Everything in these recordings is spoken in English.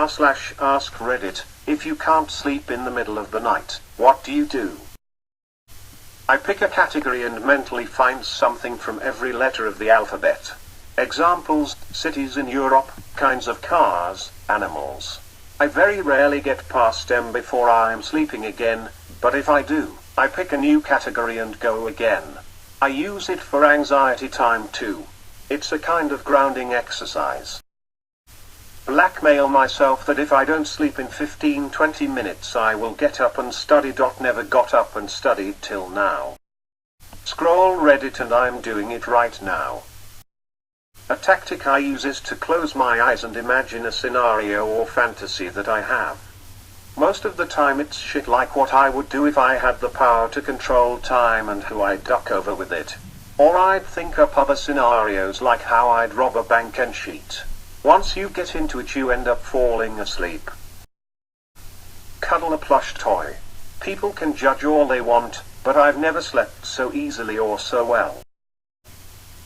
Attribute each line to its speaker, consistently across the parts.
Speaker 1: r/AskReddit, if you can't sleep in the middle of the night, what do you do? I pick a category and mentally find something from every letter of the alphabet. Examples: cities in Europe, kinds of cars, animals. I very rarely get past M before I'm sleeping again, but if I do, I pick a new category and go again. I use it for anxiety time too. It's a kind of grounding exercise. Blackmail myself that if I don't sleep in 15-20 minutes I will get up and study. Never got up and studied till now. Scroll Reddit and I'm doing it right now. A tactic I use is to close my eyes and imagine a scenario or fantasy that I have. Most of the time it's shit like what I would do if I had the power to control time and who I'd duck over with it. Or I'd think up other scenarios like how I'd rob a bank and cheat. Once you get into it you end up falling asleep. Cuddle a plush toy. People can judge all they want, but I've never slept so easily or so well.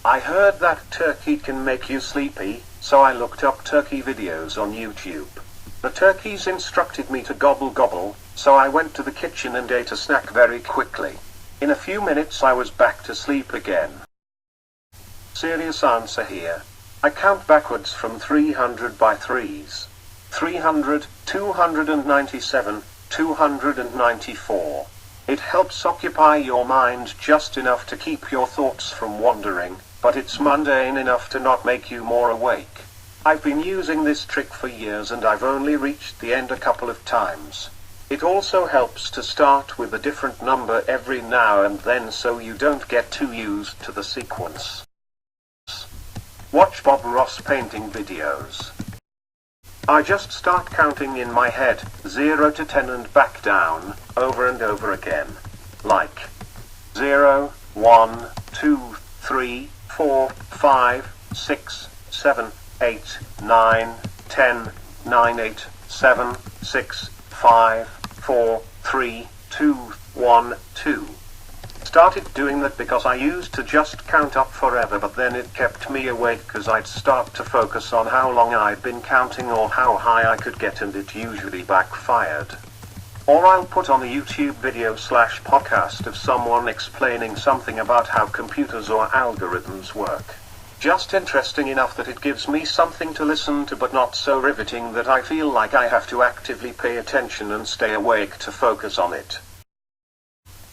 Speaker 1: I heard that turkey can make you sleepy, so I looked up turkey videos on YouTube. The turkeys instructed me to gobble gobble, so I went to the kitchen and ate a snack very quickly. In a few minutes I was back to sleep again. Serious answer here. I count backwards from 300 by threes. 300, 297, 294. It helps occupy your mind just enough to keep your thoughts from wandering, but it's mundane enough to not make you more awake. I've been using this trick for years and I've only reached the end a couple of times. It also helps to start with a different number every now and then so you don't get too used to the sequence. Watch Bob Ross painting videos. I just start counting in my head, 0 to 10 and back down, over and over again. Like 0, 1, 2, 3, 4, 5, 6, 7, 8, 9, 10, 9, 8, 7, 6, 5, 4, 3, 2, 1, 2. Started doing that because I used to just count up forever, but then it kept me awake because I'd start to focus on how long I'd been counting or how high I could get, and it usually backfired. Or I'll put on a YouTube video/podcast of someone explaining something about how computers or algorithms work. Just interesting enough that it gives me something to listen to, but not so riveting that I feel like I have to actively pay attention and stay awake to focus on it.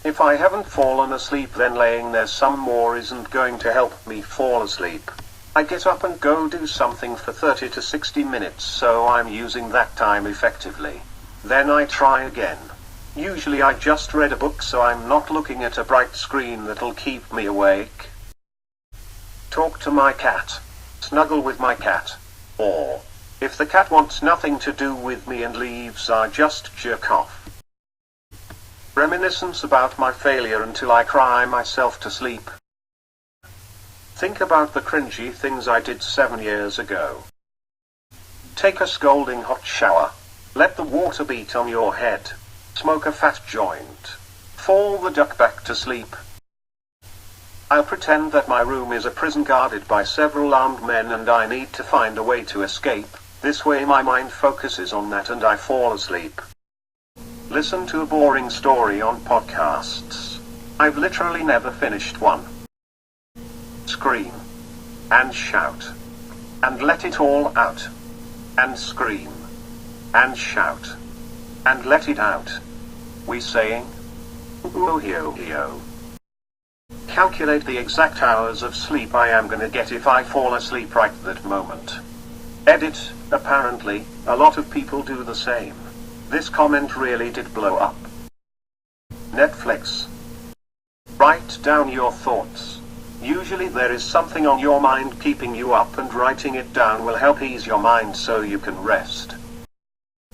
Speaker 1: If I haven't fallen asleep, then laying there some more isn't going to help me fall asleep. I get up and go do something for 30 to 60 minutes, so I'm using that time effectively. Then I try again. Usually I just read a book so I'm not looking at a bright screen that'll keep me awake. Talk to my cat. Snuggle with my cat. Or, if the cat wants nothing to do with me and leaves, I just jerk off. Reminiscence about my failure until I cry myself to sleep. Think about the cringy things I did 7 years ago. Take a scalding hot shower. Let the water beat on your head. Smoke a fat joint. Fall the duck back to sleep. I'll pretend that my room is a prison guarded by several armed men and I need to find a way to escape. This way my mind focuses on that and I fall asleep. Listen to a boring story on podcasts. I've literally never finished one. Scream. And shout. And let it all out. And scream. And shout. And let it out. We saying? Oh. Calculate the exact hours of sleep I am gonna get if I fall asleep right that moment. Edit. Apparently, a lot of people do the same. This comment really did blow up. Netflix. Write down your thoughts. Usually there is something on your mind keeping you up, and writing it down will help ease your mind so you can rest.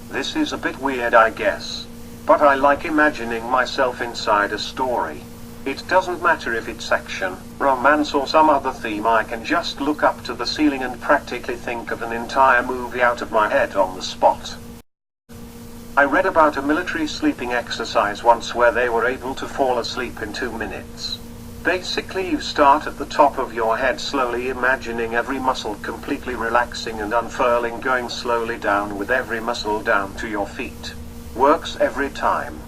Speaker 1: This is a bit weird, I guess, but I like imagining myself inside a story. It doesn't matter if it's action, romance or some other theme, I can just look up to the ceiling and practically think of an entire movie out of my head on the spot. I read about a military sleeping exercise once where they were able to fall asleep in 2 minutes. Basically you start at the top of your head, slowly imagining every muscle completely relaxing and unfurling, going slowly down with every muscle down to your feet. Works every time.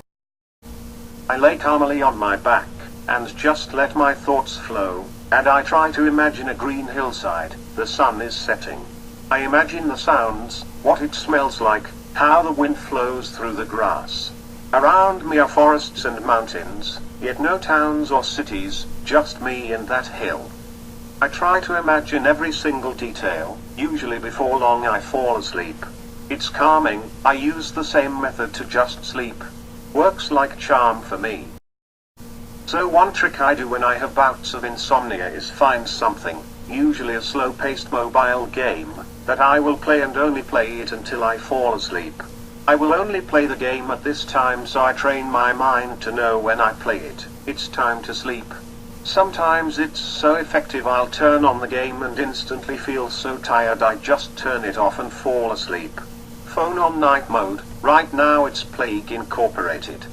Speaker 1: I lay calmly on my back, and just let my thoughts flow, and I try to imagine a green hillside, the sun is setting. I imagine the sounds, what it smells like, how the wind flows through the grass. Around me are forests and mountains, yet no towns or cities, just me and that hill. I try to imagine every single detail, usually before long I fall asleep. It's calming, I use the same method to just sleep. Works like a charm for me. So one trick I do when I have bouts of insomnia is find something, usually a slow-paced mobile game, that I will play and only play it until I fall asleep. I will only play the game at this time, so I train my mind to know when I play it, it's time to sleep. Sometimes it's so effective I'll turn on the game and instantly feel so tired I just turn it off and fall asleep. Phone on night mode, right now it's Plague Incorporated.